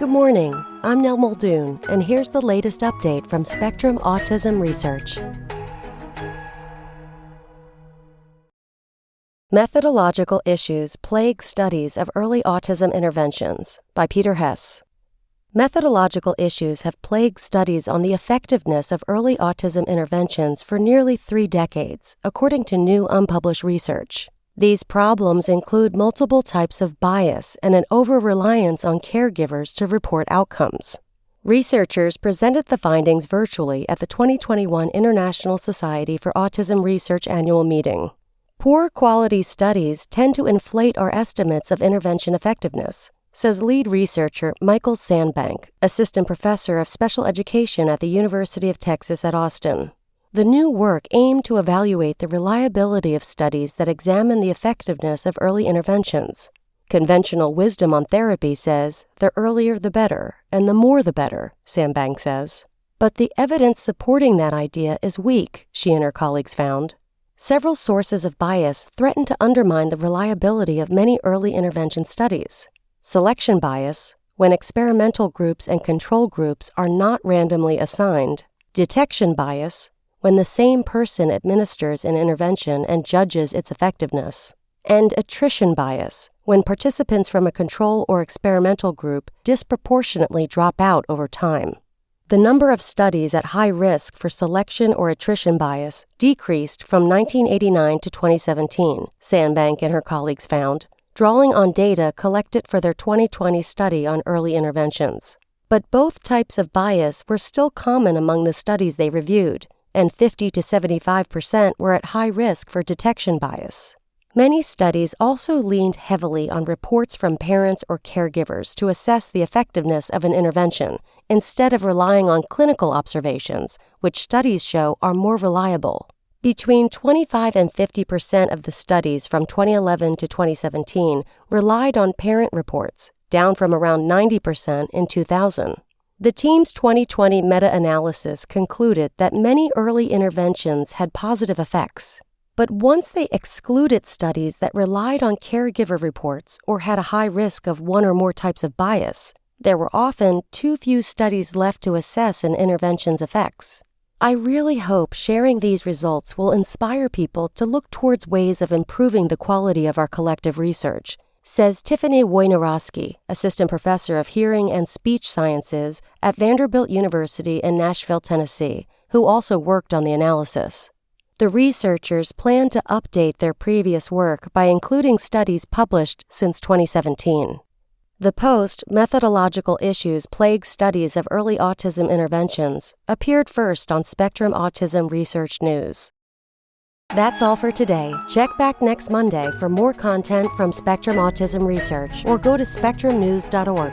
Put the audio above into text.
Good morning, I'm Nell Muldoon, and here's the latest update from Spectrum Autism Research. Methodological Issues Plague Studies of Early Autism Interventions by Peter Hess. Methodological issues have plagued studies on the effectiveness of early autism interventions for nearly 3 decades, according to new unpublished research. These problems include multiple types of bias and an over-reliance on caregivers to report outcomes. Researchers presented the findings virtually at the 2021 International Society for Autism Research annual meeting. Poor quality studies tend to inflate our estimates of intervention effectiveness, says lead researcher Michael Sandbank, assistant professor of special education at the University of Texas at Austin. The new work aimed to evaluate the reliability of studies that examine the effectiveness of early interventions. Conventional wisdom on therapy says the earlier the better, and the more the better, Sandbank says. But the evidence supporting that idea is weak, she and her colleagues found. Several sources of bias threaten to undermine the reliability of many early intervention studies. Selection bias, when experimental groups and control groups are not randomly assigned. Detection bias, when the same person administers an intervention and judges its effectiveness. And attrition bias, when participants from a control or experimental group disproportionately drop out over time. The number of studies at high risk for selection or attrition bias decreased from 1989 to 2017, Sandbank and her colleagues found, drawing on data collected for their 2020 study on early interventions. But both types of bias were still common among the studies they reviewed, and 50 to 75% were at high risk for detection bias. Many studies also leaned heavily on reports from parents or caregivers to assess the effectiveness of an intervention, instead of relying on clinical observations, which studies show are more reliable. Between 25 and 50% of the studies from 2011 to 2017 relied on parent reports, down from around 90% in 2000. The team's 2020 meta-analysis concluded that many early interventions had positive effects. But once they excluded studies that relied on caregiver reports or had a high risk of one or more types of bias, there were often too few studies left to assess an intervention's effects. I really hope sharing these results will inspire people to look towards ways of improving the quality of our collective research, says Tiffany Wojnarowski, assistant professor of hearing and speech sciences at Vanderbilt University in Nashville, Tennessee, who also worked on the analysis. The researchers plan to update their previous work by including studies published since 2017. The post, Methodological Issues Plague Studies of Early Autism Interventions, appeared first on Spectrum Autism Research News. That's all for today. Check back next Monday for more content from Spectrum Autism Research or go to spectrumnews.org.